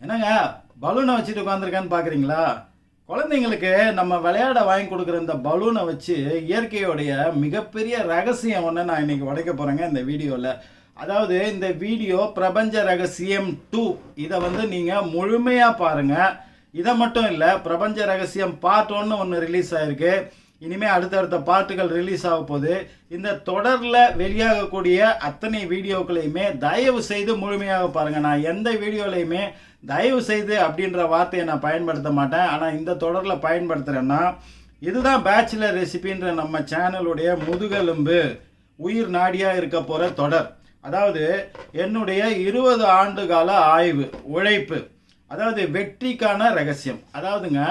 என்னங்க பலூனை வச்சுட்டு உட்காந்துருக்கான்னு பார்க்குறீங்களா? குழந்தைங்களுக்கு நம்ம விளையாட வாங்கி கொடுக்குற இந்த பலூனை வச்சு இயற்கையோடைய மிகப்பெரிய ரகசியம் ஒன்று நான் இன்னைக்கு உடைக்க போகிறேங்க இந்த வீடியோவில். அதாவது இந்த வீடியோ பிரபஞ்ச ரகசியம் 2 இதை நீங்கள் முழுமையாக பாருங்கள். இதை மட்டும் இல்லை, பிரபஞ்ச ரகசியம் பார்ட் 1 ஒன்று ரிலீஸ் ஆகிருக்கு. இனிமேல் அடுத்தடுத்த பாட்டுகள் ரிலீஸ் ஆக போகுது. இந்த தொடரில் வெளியாகக்கூடிய அத்தனை வீடியோக்களையுமே தயவு செய்து முழுமையாக பாருங்கள். நான் எந்த வீடியோலையுமே தயவு செய்து அப்படின்ற வார்த்தையை நான் பயன்படுத்த மாட்டேன். ஆனால் இந்த தொடரில் பயன்படுத்துகிறேன்னா, இதுதான் பேச்சுலர் ரெசிபின்ற நம்ம சேனலுடைய முதுகெலும்பு, உயிர் நாடியாக இருக்க போகிற தொடர். அதாவது என்னுடைய 20 ஆண்டு கால ஆய்வு உழைப்பு, அதாவது வெற்றிக்கான ரகசியம். அதாவதுங்க,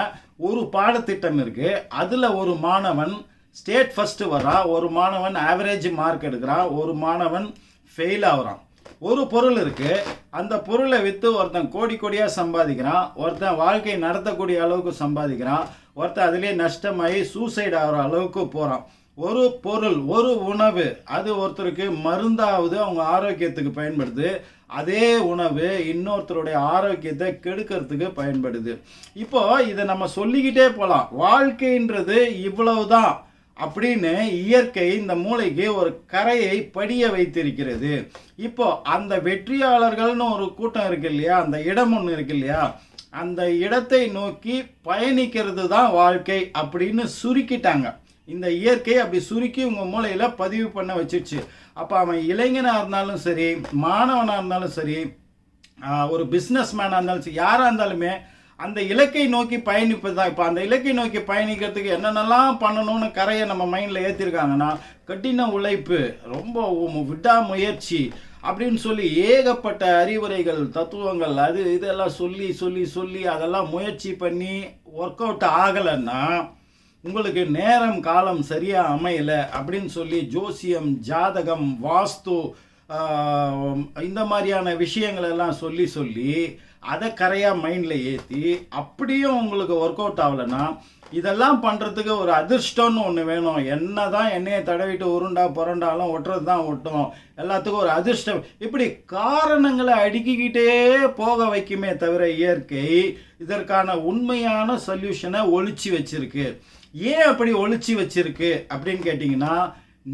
ஒரு பாடத்திட்டம் இருக்கு, அதில் ஒரு மாணவன் ஸ்டேட் ஃபர்ஸ்ட் வரான், ஒரு மாணவன் ஆவரேஜ் மார்க் எடுக்கிறான், ஒரு மாணவன் ஃபெயில் ஆகுறான். ஒரு பொருள் இருக்கு, அந்த பொருளை விற்று ஒருத்தன் கோடி கோடியாக சம்பாதிக்கிறான், ஒருத்தன் வாழ்க்கை நடத்தக்கூடிய அளவுக்கு சம்பாதிக்கிறான், ஒருத்தன் அதிலே நஷ்டமாகி சூசைட் ஆகிற அளவுக்கு போகிறான். ஒரு பொருள், ஒரு உணவு, அது ஒருத்தருக்கு மருந்தாவது அவங்க ஆரோக்கியத்துக்கு பயன்படுது. அதே உணவு இன்னொருத்தருடைய ஆரோக்கியத்தை கெடுக்கிறதுக்கு பயன்படுது. இப்போ இதை நம்ம சொல்லிக்கிட்டே போகலாம். வாழ்க்கைன்றது இவ்வளவுதான் அப்படின்னு இயற்கை இந்த மூளைக்கு ஒரு கரையை படிய வைத்திருக்கிறது. இப்போ அந்த வெற்றியாளர்கள்னு ஒரு கூட்டம் இருக்கு இல்லையா, அந்த இடம் ஒன்று இருக்கு இல்லையா, அந்த இடத்தை நோக்கி பயணிக்கிறது தான் வாழ்க்கை அப்படின்னு சுருக்கிட்டாங்க. இந்த இயற்கை அப்படி சுருக்கி உங்கள் மூளையில் பதிவு பண்ண வச்சிருச்சு. அப்போ அவன் இளைஞனாக இருந்தாலும் சரி, மாணவனாக இருந்தாலும் சரி, ஒரு பிஸ்னஸ் மேனாக இருந்தாலும் சரி, யாராக இருந்தாலுமே அந்த இலக்கை நோக்கி பயணிப்பது தான். இப்போ அந்த இலக்கை நோக்கி பயணிக்கிறதுக்கு என்னென்னலாம் பண்ணணும்னு கரையை நம்ம மைண்டில் ஏற்றிருக்காங்கன்னா, கடின உழைப்பு, ரொம்ப விடாமுயற்சி அப்படின்னு சொல்லி ஏகப்பட்ட அறிவுரைகள், தத்துவங்கள், அது இதெல்லாம் சொல்லி சொல்லி சொல்லி அதெல்லாம் முயற்சி பண்ணி ஒர்க் அவுட் ஆகலைன்னா, உங்களுக்கு நேரம் காலம் சரியாக அமையலை அப்படின்னு சொல்லி ஜோசியம், ஜாதகம், வாஸ்து, இந்த மாதிரியான விஷயங்கள் எல்லாம் சொல்லி சொல்லி அதை கரையாக மைண்டில் ஏற்றி அப்படியும் உங்களுக்கு ஒர்க் அவுட் ஆகலைன்னா, இதெல்லாம் பண்ணுறதுக்கு ஒரு அதிர்ஷ்டம்னு ஒன்று வேணும். என்ன தான் எண்ணெயை தடவிட்டு உருண்டா புரண்டாலும் ஒட்டுறது தான் ஒட்டும், எல்லாத்துக்கும் ஒரு அதிர்ஷ்டம். இப்படி காரணங்களை அடுக்கிக்கிட்டே போக வைக்குமே தவிர இயற்கை இதற்கான உண்மையான சொல்யூஷனை ஒழிச்சு வச்சிருக்கு. ஏன் அப்படி ஒழிச்சு வச்சிருக்கு அப்படின்னு கேட்டிங்கன்னா,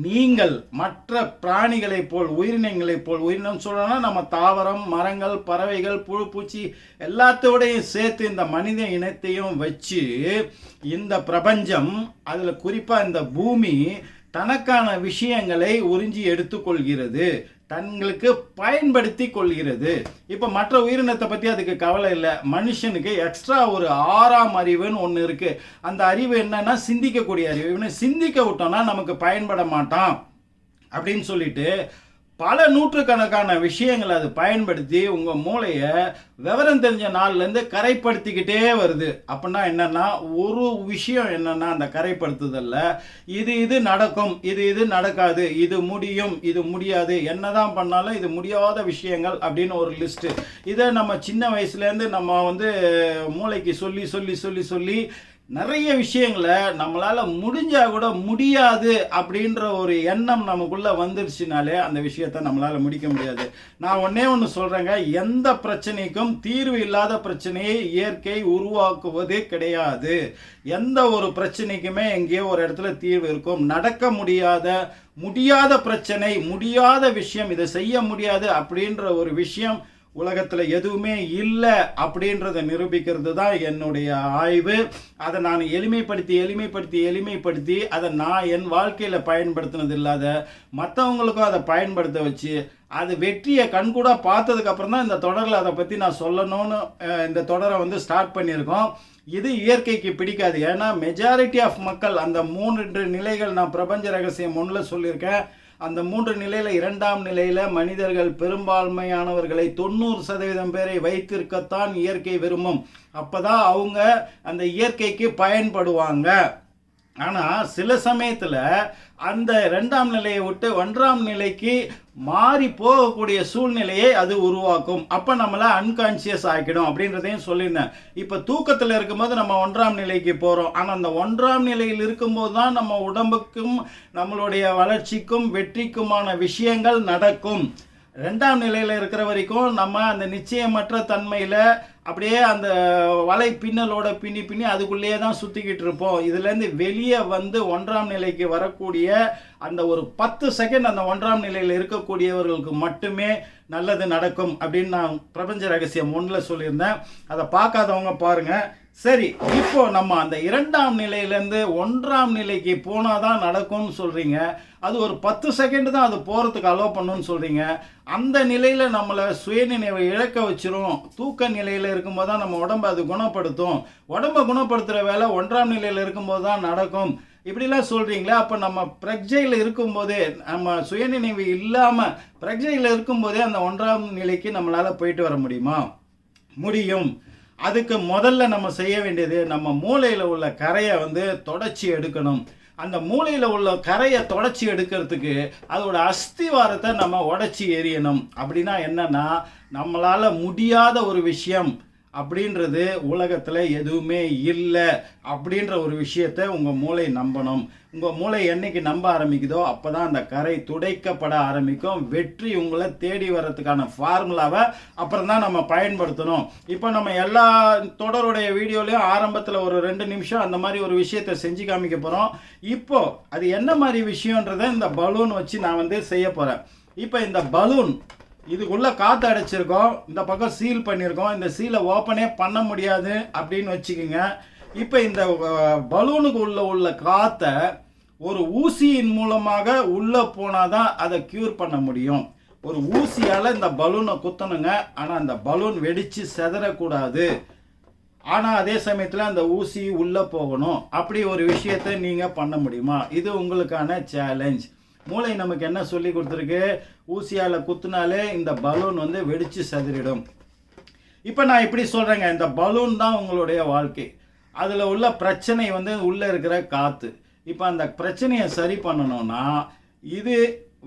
நீங்கள் மற்ற பிராணிகளைப் போல், உயிரினங்களைப் போல், உயிரினம் சொல்லணும்னா நம்ம தாவரம், மரங்கள், பறவைகள், புழு பூச்சி எல்லாத்தோடையும் சேர்த்து இந்த மனித இனத்தையும் வச்சு இந்த பிரபஞ்சம், அதில் குறிப்பாக இந்த பூமி தனக்கான விஷயங்களை உறிஞ்சி எடுத்துக்கொள்கிறது, தங்களுக்கு பயன்படுத்தி கொள்கிறது. இப்போ மற்ற உயிரினத்தை பற்றி அதுக்கு கவலை இல்லை. மனுஷனுக்கு எக்ஸ்ட்ரா ஒரு 6ஆம் அறிவுன்னு ஒன்று இருக்குது. அந்த அறிவு என்னன்னா சிந்திக்கக்கூடிய அறிவு. இவனை சிந்திக்க விட்டோம்னா நமக்கு பயன்பட மாட்டான் அப்படின்னு சொல்லிட்டு பல நூற்றுக்கணக்கான விஷயங்களை அது பயன்படுத்தி உங்கள் மூளையை விவரம் தெரிஞ்ச நாள்லேருந்து கரைப்படுத்திக்கிட்டே வருது. அப்படின்னா என்னென்னா, ஒரு விஷயம் என்னென்னா, அந்த கரைப்படுத்துதலில் இது நடக்கும், இது நடக்காது, இது முடியும், இது முடியாது, என்னதான் பண்ணாலும் இது முடியாத விஷயங்கள் அப்படின்னு ஒரு லிஸ்ட்டு. இதை நம்ம சின்ன வயசுலேருந்து நம்ம மூளைக்கு சொல்லி சொல்லி சொல்லி சொல்லி நிறைய விஷயங்களை நம்மளால் முடிஞ்சால் கூட முடியாது அப்படின்ற ஒரு எண்ணம் நமக்குள்ளே வந்துருச்சுனாலே அந்த விஷயத்தை நம்மளால் முடிக்க முடியாது. நான் ஒன்று சொல்கிறேங்க, எந்த பிரச்சனைக்கும் தீர்வு இல்லாத பிரச்சனையை இயற்கை உருவாக்குவது கிடையாது. எந்த ஒரு பிரச்சனைக்குமே எங்கேயோ ஒரு இடத்துல தீர்வு இருக்கும். நடக்க முடியாத பிரச்சனை, முடியாத விஷயம், இதை செய்ய முடியாது அப்படின்ற ஒரு விஷயம் உலகத்தில் எதுவுமே இல்லை அப்படின்றத நிரூபிக்கிறது தான் என்னுடைய ஆய்வு. அதை நான் எளிமைப்படுத்தி அதை நான் என் வாழ்க்கையில் பயன்படுத்தினது இல்லாத மற்றவங்களுக்கும் அதை பயன்படுத்த வச்சு அது வெற்றியை கண்கூட பார்த்ததுக்கப்புறம் தான் இந்த தொடரில் அதை பற்றி நான் சொல்லணும்னு இந்த தொடரை ஸ்டார்ட் பண்ணியிருக்கோம். இது இயற்கைக்கு பிடிக்காது. ஏன்னா மெஜாரிட்டி ஆஃப் மக்கள், அந்த 3 நிலைகள் நான் பிரபஞ்ச ரகசியம் 1 சொல்லியிருக்கேன். அந்த 3 நிலையில் 2ஆம் நிலையில் மனிதர்கள் பெரும்பான்மையானவர்களை 90% பேரை வைத்திருக்கத்தான் இயற்கை விரும்பும். அப்போதான் அவங்க அந்த இயற்கைக்கு பயன்படுவாங்க. ஆனால் சில சமயத்தில் அந்த 2ஆம் நிலையை விட்டு 1ஆம் நிலைக்கு மாறி போகக்கூடிய சூழ்நிலையை அது உருவாக்கும். அப்போ நம்மளை அன்கான்சியஸ் ஆக்கிடும் அப்படின்றதையும் சொல்லியிருந்தேன். இப்போ தூக்கத்தில் இருக்கும்போது நம்ம 1ஆம் நிலைக்கு போகிறோம். ஆனால் அந்த 1ஆம் நிலையில் இருக்கும்போது தான் நம்ம உடம்புக்கும் நம்மளுடைய வளர்ச்சிக்கும் வெற்றிக்குமான விஷயங்கள் நடக்கும். 2ஆம் நிலையில் இருக்கிற வரைக்கும் நம்ம அந்த நிச்சயமற்ற தன்மையில் அப்படியே அந்த வலை பின்னலோட பின்னி பின்னி அதுக்குள்ளேயே தான் சுற்றிக்கிட்டு இருப்போம். இதுலேருந்து வெளியே வந்து 1ஆம் நிலைக்கு வரக்கூடிய அந்த ஒரு 10 செகண்ட் அந்த 1ஆம் நிலையில் இருக்கக்கூடியவர்களுக்கு மட்டுமே நல்லது நடக்கும் அப்படின்னு நான் பிரபஞ்ச ரகசியம் 1ல் சொல்லியிருந்தேன். அதை பார்க்காதவங்க பாருங்கள். சரி, இப்போ நம்ம அந்த 2ஆம் நிலையிலேருந்து 1ஆம் நிலைக்கு போனால் தான் நடக்கும்னு சொல்கிறீங்க. அது ஒரு 10 செகண்ட் தான் அது போகிறதுக்கு அலோவ் பண்ணுன்னு சொல்கிறீங்க. அந்த நிலையில் நம்மளை சுயநினைவை இழக்க வச்சிரும். தூக்க நிலையில் இருக்கும்போது தான் நம்ம உடம்பை அது குணப்படுத்தும். உடம்பை குணப்படுத்துகிற வேலை 1ஆம் நிலையில் இருக்கும்போது தான் நடக்கும் இப்படிலாம் சொல்கிறீங்களே. அப்போ நம்ம பிரக்ஞையில் இருக்கும்போதே, நம்ம சுயநினைவு இல்லாமல் பிரக்ஞையில் இருக்கும்போதே அந்த 1ஆம் நிலைக்கு நம்மளால் போயிட்டு வர முடியுமா? முடியும். அதுக்கு முதல்ல நம்ம செய்ய வேண்டியது, நம்ம மூளையில் உள்ள கரையை வந்து தொடச்சி எடுக்கணும். அந்த மூளையில் உள்ள கரையை தொடச்சி எடுக்கிறதுக்கு அதோட அஸ்திவாரத்தை நம்ம உடச்சி எறியணும். அப்படின்னா என்னன்னா, நம்மளால் முடியாத ஒரு விஷயம் அப்படின்றது உலகத்தில் எதுவுமே இல்லை அப்படின்ற ஒரு விஷயத்தை உங்கள் மூளை நம்பணும். உங்கள் மூளை என்னைக்கு நம்ப ஆரம்பிக்குதோ அப்போ தான் அந்த கரை துடைக்கப்பட ஆரம்பிக்கும். வெற்றி உங்களை தேடி வர்றதுக்கான ஃபார்முலாவை அப்புறம் தான் நம்ம பயன்படுத்தணும். இப்போ நம்ம எல்லா தொடருடைய வீடியோலையும் ஆரம்பத்தில் ஒரு 2 நிமிஷம் அந்த மாதிரி ஒரு விஷயத்தை செஞ்சு காமிக்க போகிறோம். இப்போ அது என்ன மாதிரி விஷயன்றதை இந்த பலூன் வச்சு நான் வந்து செய்ய போகிறேன். இப்போ இந்த பலூன் இதுக்குள்ளே காற்று அடைச்சிருக்கோம், இந்த பக்கம் சீல் பண்ணியிருக்கோம். இந்த சீலை ஓப்பனே பண்ண முடியாது அப்படின்னு வச்சுக்கோங்க. இப்போ இந்த பலூனுக்கு உள்ள காற்றை ஒரு ஊசியின் மூலமாக உள்ளே போனால் தான் அதை க்யூர் பண்ண முடியும். ஒரு ஊசியால் இந்த பலூனை குத்தணுங்க. ஆனால் அந்த பலூன் வெடித்து செதறக்கூடாது. ஆனால் அதே சமயத்தில் அந்த ஊசி உள்ளே போகணும். அப்படி ஒரு விஷயத்தை நீங்கள் பண்ண முடியுமா? இது உங்களுக்கான சேலஞ்ச். மூளை நமக்கு என்ன சொல்லி கொடுத்துருக்கு? ஊசியால் குத்துனாலே இந்த பலூன் வந்து வெடித்து செதறிடும். இப்போ நான் இப்படி சொல்கிறேங்க, இந்த பலூன் தான் உங்களுடைய வாழ்க்கை. அதில் உள்ள பிரச்சனை வந்து உள்ளே இருக்கிற காற்று. இப்போ அந்த பிரச்சனையை சரி பண்ணணும்னா இது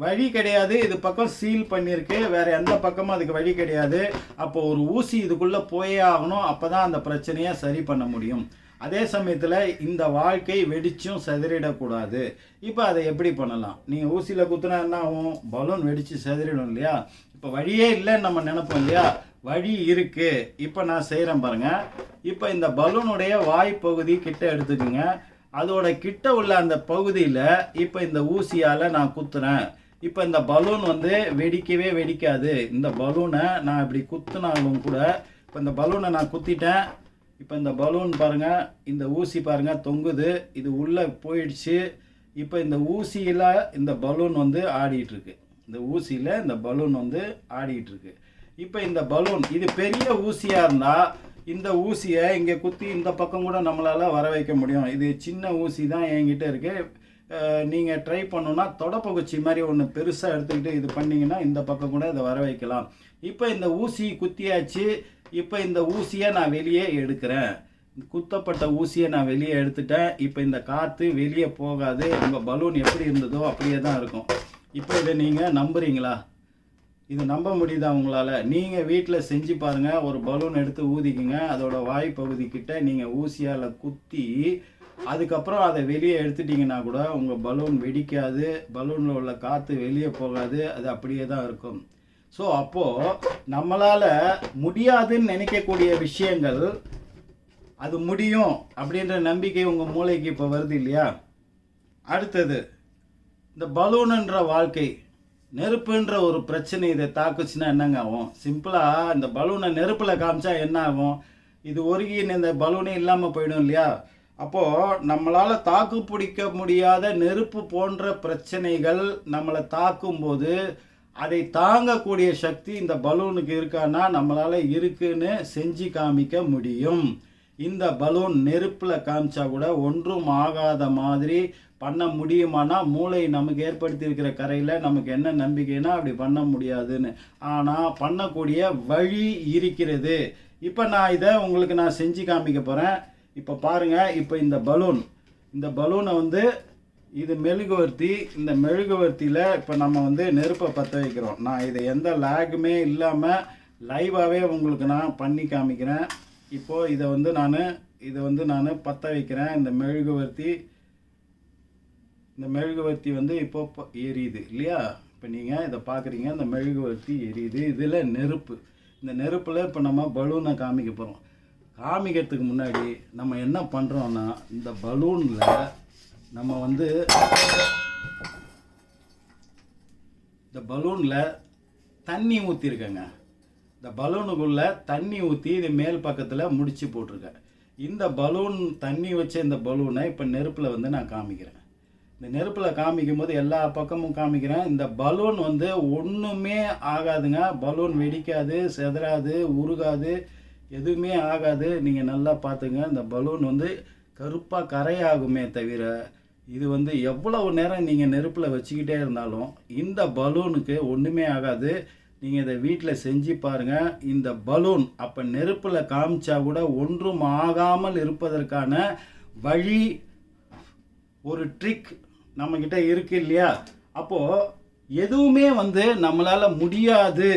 வழி கிடையாது. இது பக்கம் சீல் பண்ணியிருக்கு, வேறு எந்த பக்கமும் அதுக்கு வழி கிடையாது. அப்போ ஒரு ஊசி இதுக்குள்ளே போயே ஆகணும். அப்போ தான் அந்த பிரச்சனையை சரி பண்ண முடியும். அதே சமயத்தில் இந்த வாழ்க்கை வெடிச்சும் செதறிடக்கூடாது. இப்போ அதை எப்படி பண்ணலாம்? நீங்கள் ஊசியில் குத்துனா என்ன ஆகும்? பலூன் வெடித்து செதறிடும் இல்லையா? இப்போ வழியே இல்லைன்னு நம்ம நினைப்போம் இல்லையா? வழி இருக்குது. இப்போ நான் செய்கிறேன் பாருங்கள். இப்போ இந்த பலூனுடைய வாய்ப்பகுதி கிட்ட எடுத்துக்கோங்க. அதோட கிட்ட உள்ள அந்த பகுதியில் இப்போ இந்த ஊசியால் நான் குத்துறேன். இப்போ இந்த பலூன் வந்து வெடிக்கவே வெடிக்காது. இந்த பலூனை நான் இப்படி குத்துனாலும் கூட, இப்போ இந்த பலூனை நான் குத்திட்டேன். இப்போ இந்த பலூன் பாருங்கள், இந்த ஊசி பாருங்கள் தொங்குது. இது உள்ளே போயிடுச்சு. இப்போ இந்த ஊசியில் இந்த பலூன் வந்து ஆடிட்டுருக்கு. இந்த ஊசியில் இந்த பலூன் வந்து ஆடிட்டுருக்கு. இப்போ இந்த பலூன் இது பெரிய ஊசியாக இருந்தால் இந்த ஊசியை இங்கே குத்தி இந்த பக்கம் கூட நம்மளால் வர வைக்க முடியும். இது சின்ன ஊசி தான் என்கிட்ட இருக்குது. நீங்கள் ட்ரை பண்ணணுன்னா தொடப்பகுச்சி மாதிரி ஒன்று பெருசாக எடுத்துக்கிட்டு இது பண்ணிங்கன்னா இந்த பக்கம் கூட இதை வர வைக்கலாம். இப்போ இந்த ஊசி குத்தியாச்சு. இப்போ இந்த ஊசியை நான் வெளியே எடுக்கிறேன். குத்தப்பட்ட ஊசியை நான் வெளியே எடுத்துட்டேன். இப்போ இந்த காற்று வெளியே போகாது. உங்கள் பலூன் எப்படி இருந்ததோ அப்படியே தான் இருக்கும். இப்போ இதை நீங்கள் நம்புறீங்களா? இது நம்ப முடியுதா உங்களால்? நீங்கள் வீட்டில் செஞ்சு பாருங்கள். ஒரு பலூன் எடுத்து ஊதிக்குங்க. அதோட வாய்ப்பகுதிக்கிட்ட நீங்கள் ஊசியால் குத்தி அதுக்கப்புறம் அதை வெளியே எடுத்துட்டிங்கன்னா கூட உங்கள் பலூன் வெடிக்காது. பலூனில் உள்ள காற்று வெளியே போகாது. அது அப்படியே தான் இருக்கும். ஸோ அப்போது நம்மளால் முடியாதுன்னு நினைக்கக்கூடிய விஷயங்கள் அது முடியும் அப்படின்ற நம்பிக்கை உங்கள் மூளைக்கு இப்போ வருது இல்லையா? அடுத்தது, இந்த பலூனுன்ற வாழ்க்கை, நெருப்புன்ற ஒரு பிரச்சனை இதை தாக்குச்சுன்னா என்னங்க ஆகும்? சிம்பிளாக இந்த பலூனை நெருப்பில் காமிச்சா என்ன ஆகும்? இது ஒருகி இந்த பலூனே இல்லாமல் போயிடும் இல்லையா? அப்போது நம்மளால் தாக்கு பிடிக்க முடியாத நெருப்பு போன்ற பிரச்சனைகள் நம்மளை தாக்கும்போது அதை தாங்கக்கூடிய சக்தி இந்த பலூனுக்கு இருக்கான்னா நம்மளால் இருக்குன்னு செஞ்சு காமிக்க முடியும். இந்த பலூன் நெருப்பில் காமிச்சா கூட ஒன்றும் ஆகாத மாதிரி பண்ண முடியுமானா, மூளை நமக்கு ஏற்படுத்தி இருக்கிற கரையில் நமக்கு என்ன நம்பிக்கைனா அப்படி பண்ண முடியாதுன்னு. ஆனால் பண்ணக்கூடிய வழி இருக்கிறது. இப்போ நான் இதை உங்களுக்கு நான் செஞ்சு காமிக்க போகிறேன். இப்போ பாருங்கள். இப்போ இந்த பலூனை வந்து இது மெழுகுவர்த்தி. இந்த மெழுகுவர்த்தியில் இப்போ நம்ம வந்து நெருப்பை பற்ற வைக்கிறோம். நான் இதை எந்த லேகுமே இல்லாமல் லைவாகவே உங்களுக்கு நான் பண்ணி காமிக்கிறேன். இப்போது இதை வந்து நான் பற்ற வைக்கிறேன். இந்த மெழுகுவர்த்தி வந்து இப்போ எரியுது இல்லையா? இப்போ நீங்கள் இதை பார்க்குறீங்க, இந்த மெழுகுவர்த்தி எரியுது, இதில் நெருப்பு. இந்த நெருப்பில் இப்போ நம்ம பலூனை காமிக்க போகிறோம். காமிக்கிறதுக்கு முன்னாடி நம்ம என்ன பண்ணுறோன்னா, இந்த பலூனில் நம்ம வந்து இந்த பலூனில் தண்ணி ஊற்றிருக்கேங்க. இந்த பலூனுக்குள்ளே தண்ணி ஊற்றி இது மேல் பக்கத்தில் முடிச்சு போட்டிருக்கேன். இந்த பலூன் தண்ணி வச்ச இந்த பலூனை இப்போ நெருப்பில் வந்து நான் காமிக்கிறேன். இந்த நெருப்பில் காமிக்கும் போது எல்லா பக்கமும் காமிக்கிறேன். இந்த பலூன் வந்து ஒன்றுமே ஆகாதுங்க. பலூன் வெடிக்காது, செதறாது, உருகாது, எதுவுமே ஆகாது. நீங்கள் நல்லா பார்த்துங்க. இந்த பலூன் வந்து கருப்பாக கரையாகுமே தவிர, இது வந்து எவ்வளவு நேரம் நீங்கள் நெருப்பில் வச்சுக்கிட்டே இருந்தாலும் இந்த பலூனுக்கு ஒன்றுமே ஆகாது. நீங்கள் இதை வீட்டில் செஞ்சு பாருங்கள். இந்த பலூன் அப்போ நெருப்பில் காமிச்சா கூட ஒன்றும் ஆகாமல் இருப்பதற்கான வழி, ஒரு ட்ரிக் நம்மக்கிட்ட இருக்கு இல்லையா? அப்போது எதுவுமே வந்து நம்மளால் முடியாது,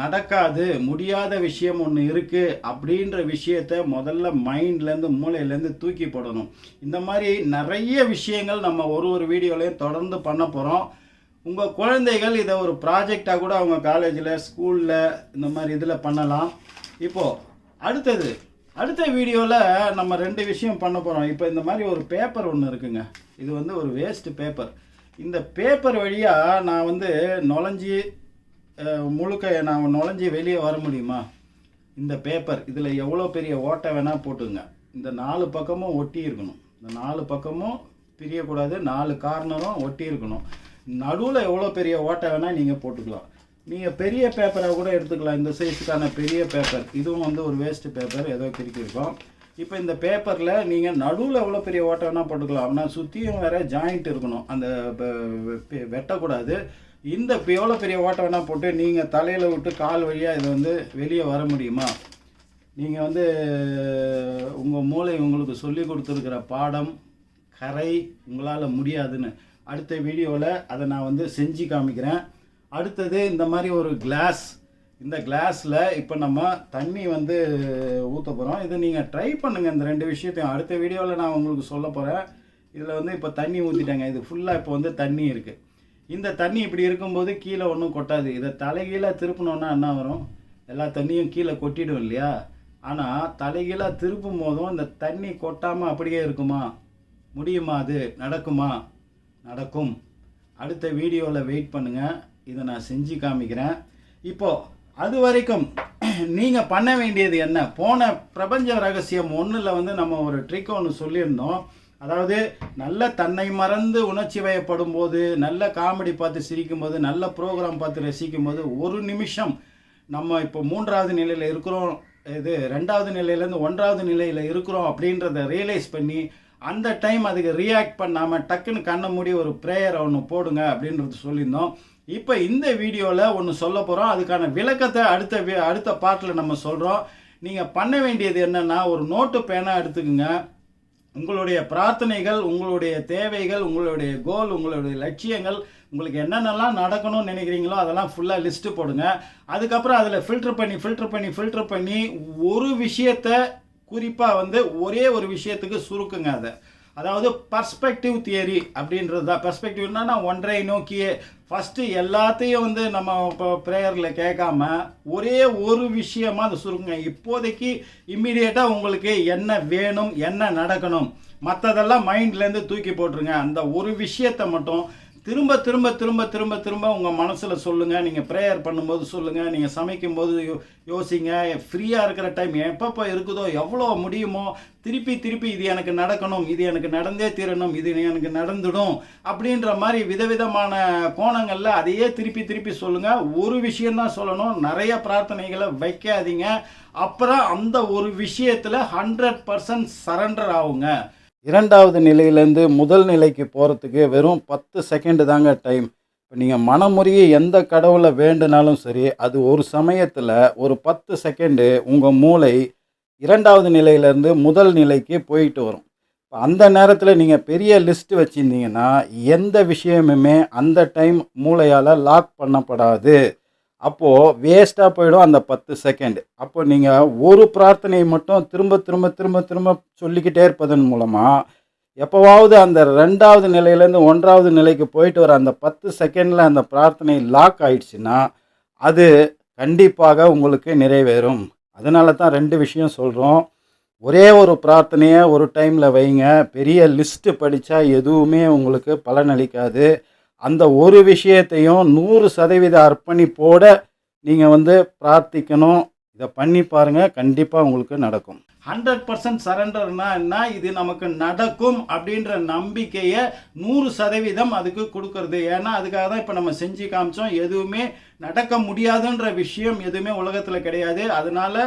நடக்காது, முடியாத விஷயம் ஒன்று இருக்குது அப்படின்ற விஷயத்தை முதல்ல மைண்ட்லேருந்து மூளையிலேருந்து தூக்கி போடணும். இந்த மாதிரி நிறைய விஷயங்கள் நம்ம ஒரு வீடியோலையும் தொடர்ந்து பண்ண போகிறோம். உங்கள் குழந்தைகள் இதை ஒரு ப்ராஜெக்டாக கூட அவங்க காலேஜில், ஸ்கூலில் இந்த மாதிரி இதில் பண்ணலாம். இப்போது அடுத்த வீடியோவில் நம்ம 2 விஷயம் பண்ண போகிறோம். இப்போ இந்த மாதிரி ஒரு பேப்பர் ஒன்று இருக்குங்க. இது வந்து ஒரு வேஸ்ட் பேப்பர். இந்த பேப்பர் வழியாக நான் வந்து நுழைஞ்சி வெளியே வர முடியுமா? இந்த பேப்பர் இதில் எவ்வளோ பெரிய ஓட்டை வேணால் போட்டுங்க. இந்த 4 பக்கமும் ஒட்டி இருக்கணும். இந்த 4 பக்கமும் பிரியக்கூடாது, 4 கார்னரும் ஒட்டி இருக்கணும். நடுவில் எவ்வளோ பெரிய ஓட்டை வேணால் நீங்கள் போட்டுக்கலாம். நீங்கள் பெரிய பேப்பராக கூட எடுத்துக்கலாம். இந்த சைஸுக்கான பெரிய பேப்பர். இதுவும் வந்து ஒரு வேஸ்ட் பேப்பர், ஏதோ கிறுக்கிருக்கோம். இப்போ இந்த பேப்பரில் நீங்கள் நடுவில் எவ்வளோ பெரிய ஓட்டை வேணால் போட்டுக்கலாம். ஆனால் சுற்றியும் வேறு ஜாயிண்ட் இருக்கணும், அந்த வெட்டக்கூடாது. இந்த எவ்வளோ பெரிய ஓட்டை வேணால் போட்டு நீங்கள் தலையில் விட்டு கால் வழியாக இதை வந்து வெளியே வர முடியுமா? நீங்கள் வந்து உங்கள் மூளை உங்களுக்கு சொல்லி கொடுத்துருக்கிற பாடம் கரை உங்களால் முடியாதுன்னு அடுத்த வீடியோவில் அதை நான் வந்து செஞ்சு காமிக்கிறேன். அடுத்தது இந்த மாதிரி ஒரு கிளாஸ். இந்த கிளாஸில் இப்போ நம்ம தண்ணி வந்து ஊற்ற போகிறோம். இது நீங்கள் ட்ரை பண்ணுங்கள். இந்த 2 விஷயத்தையும் அடுத்த வீடியோவில் நான் உங்களுக்கு சொல்ல போகிறேன். இதில் வந்து இப்போ தண்ணி ஊற்றிட்டேங்க. இது ஃபுல்லாக இப்போ வந்து தண்ணி இருக்குது. இந்த தண்ணி இப்படி இருக்கும்போது கீழே ஒன்றும் கொட்டாது. இதை தலைகீழாக திருப்பினோன்னா என்ன வரும்? எல்லா தண்ணியும் கீழே கொட்டிடும் இல்லையா? ஆனால் தலைகீழாக திருப்பும் போதும் இந்த தண்ணி கொட்டாமல் அப்படியே இருக்குமா? முடியுமா? அது நடக்குமா? நடக்கும். அடுத்த வீடியோவில் வெயிட் பண்ணுங்கள். இதை நான் செஞ்சு காமிக்கிறேன். இப்போது அது வரைக்கும் நீங்கள் பண்ண வேண்டியது என்ன? போன பிரபஞ்ச ரகசியம் 1ல் வந்து நம்ம ஒரு ட்ரிக் ஒன்று சொல்லியிருந்தோம். அதாவது நல்ல தன்னை மறந்து உணர்ச்சி வயப்படும் போது, நல்ல காமெடி பார்த்து சிரிக்கும் போது, நல்ல ப்ரோக்ராம் பார்த்து ரசிக்கும் போது, ஒரு நிமிஷம் நம்ம இப்போ 3வது நிலையில் இருக்கிறோம், இது 2வது நிலையிலேருந்து 1வது நிலையில் இருக்கிறோம் அப்படின்றத ரியலைஸ் பண்ணி அந்த டைம் அதுக்கு ரியாக்ட் பண்ணாமல் டக்குன்னு கண்ணை மூடி ஒரு ப்ரேயரை ஒன்று போடுங்க அப்படின்றது சொல்லியிருந்தோம். இப்போ இந்த வீடியோவில் ஒன்று சொல்ல போகிறோம். அதுக்கான விளக்கத்தை அடுத்த பார்ட்டில் நம்ம சொல்கிறோம். நீங்கள் பண்ண வேண்டியது என்னென்னா, ஒரு நோட்டு பேனா எடுத்துக்கோங்க. உங்களுடைய பிரார்த்தனைகள், உங்களுடைய தேவைகள், உங்களுடைய கோல், உங்களுடைய லட்சியங்கள், உங்களுக்கு என்னென்னலாம் நடக்கணும்னு நினைக்கிறீங்களோ அதெல்லாம் ஃபுல்லாக லிஸ்ட்டு போடுங்க. அதுக்கப்புறம் அதில் ஃபில்டர் பண்ணி ஒரு விஷயத்தை குறிப்பாக வந்து ஒரே ஒரு விஷயத்துக்கு சுருக்குங்க. அதாவது பர்ஸ்பெக்டிவ் தியரி அப்படின்றது தான். பர்ஸ்பெக்டிவ்னா ஒன்றை நோக்கியே ஃபஸ்ட்டு எல்லாத்தையும் வந்து நம்ம இப்போ ப்ரேயரில் கேட்காம ஒரே ஒரு விஷயமாக அதை சுருக்குங்க. இப்போதைக்கு இம்மிடியேட்டாக உங்களுக்கு என்ன வேணும், என்ன நடக்கணும், மற்றதெல்லாம் மைண்ட்லேருந்து தூக்கி போட்டுருங்க. அந்த ஒரு விஷயத்தை மட்டும் திரும்ப உங்கள் மனசில் சொல்லுங்கள். நீங்கள் ப்ரேயர் பண்ணும்போது சொல்லுங்கள், நீங்கள் சமைக்கும்போது யோசிங்க. ஃப்ரீயாக இருக்கிற டைம் எப்பப்போ இருக்குதோ, எவ்வளோ முடியுமோ திருப்பி இது எனக்கு நடக்கணும், இது எனக்கு நடந்தே தீரணும், இது எனக்கு நடந்துடும் அப்படின்ற மாதிரி விதவிதமான கோணங்களில் அதையே திருப்பி சொல்லுங்கள். ஒரு விஷயந்தான் சொல்லணும், நிறைய பிரார்த்தனைகளை வைக்காதீங்க. அப்புறம் அந்த ஒரு விஷயத்தில் 100% சரண்டர் ஆகுங்க. 2வது நிலையிலேருந்து முதல் நிலைக்கு போகிறதுக்கு வெறும் 10 செகண்டு தாங்க டைம். இப்போ நீங்கள் மனமுறிய எந்த கடவுளை வேண்டுனாலும் சரி, அது ஒரு சமயத்தில் ஒரு 10 செகண்டு உங்கள் மூளை 2வது நிலையிலேருந்து முதல் நிலைக்கு போயிட்டு வரும். இப்போ அந்த நேரத்தில் நீங்கள் பெரிய லிஸ்ட்டு வச்சுருந்தீங்கன்னா எந்த விஷயமுமே அந்த டைம் மூளையால் லாக் பண்ணப்படாது. அப்போது வேஸ்ட்டாக போயிடும் அந்த 10 செகண்ட். அப்போ நீங்கள் ஒரு பிரார்த்தனையை மட்டும் திரும்ப சொல்லிக்கிட்டே இருப்பதன் மூலமாக எப்போவாவது அந்த 2வது நிலையிலேருந்து 1வது நிலைக்கு போயிட்டு வர அந்த 10 செகண்டில் அந்த பிரார்த்தனை லாக் ஆயிடுச்சுன்னா அது கண்டிப்பாக உங்களுக்கு நிறைவேறும். அதனால தான் 2 விஷயம் சொல்கிறோம். ஒரே ஒரு பிரார்த்தனையை ஒரு டைமில் வைங்க. பெரிய லிஸ்ட்டு படித்தா எதுவுமே உங்களுக்கு பலனளிக்காது. அந்த ஒரு விஷயத்தையும் 100% அர்ப்பணிப்போட நீங்கள் பிரார்த்திக்கணும். இதை பண்ணி பாருங்கள், கண்டிப்பாக உங்களுக்கு நடக்கும். 100% சரண்டர்னா என்ன, இது நமக்கு நடக்கும் அப்படின்ற நம்பிக்கையை 100% அதுக்கு கொடுக்கறது. ஏன்னா அதுக்காக தான் இப்போ நம்ம செஞ்சு காமிச்சோம். எதுவுமே நடக்க முடியாதுன்ற விஷயம் எதுவுமே உலகத்தில் கிடையாது. அதனால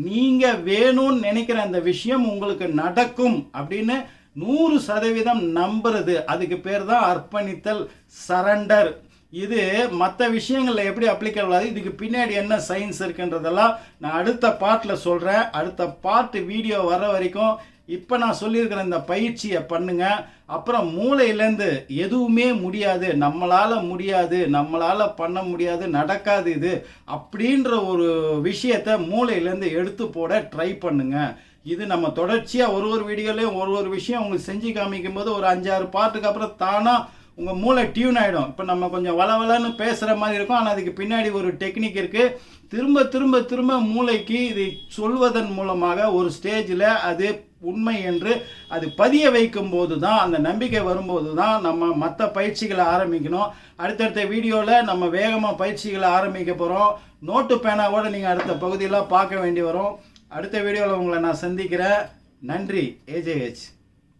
நீங்கள் வேணும்னு நினைக்கிற அந்த விஷயம் உங்களுக்கு நடக்கும் அப்படின்னு 100% நம்புறது, அதுக்கு பேர் தான் அர்ப்பணித்தல், சரண்டர். இது மற்ற விஷயங்களில் எப்படி அப்ளிகபிள் ஆகுது, இதுக்கு பின்னாடி என்ன சயின்ஸ் இருக்குன்றதெல்லாம் நான் அடுத்த பார்ட்டில் சொல்கிறேன். அடுத்த பார்ட் வீடியோ வர வரைக்கும் இப்போ நான் சொல்லியிருக்கிற இந்த பயிற்சியை பண்ணுங்கள். அப்புறம் மூளையிலேருந்து எதுவுமே முடியாது, நம்மளால் முடியாது, நம்மளால் பண்ண முடியாது, நடக்காது இது அப்படின்ற ஒரு விஷயத்தை மூளையிலேருந்து எடுத்து போட ட்ரை பண்ணுங்கள். இது நம்ம தொடர்ச்சியாக ஒரு வீடியோலையும் ஒரு விஷயம் உங்களுக்கு செஞ்சு காமிக்கும் போது ஒரு 5-6 பார்ட்டுக்கு அப்புறம் தானாக உங்கள் மூளை டியூன் ஆகிடும். இப்போ நம்ம கொஞ்சம் வளவலன்னு பேசுகிற மாதிரி இருக்கும், ஆனால் அதுக்கு பின்னாடி ஒரு டெக்னிக் இருக்குது. திரும்ப திரும்ப திரும்ப மூளைக்கு இதை சொல்வதன் மூலமாக ஒரு ஸ்டேஜில் அது உண்மை என்று அது பதிய வைக்கும் போது தான், அந்த நம்பிக்கை வரும்போது தான் நம்ம மற்ற பயிற்சிகளை ஆரம்பிக்கணும். அடுத்தடுத்த வீடியோவில் நம்ம வேகமாக பயிற்சிகளை ஆரம்பிக்க போகிறோம். நோட்டு பேனாவோடு நீங்கள் அடுத்த பகுதியெல்லாம் பார்க்க வேண்டி வரும். அடுத்த வீடியோவில் உங்களை நான் சந்திக்கிறேன். நன்றி. AJH.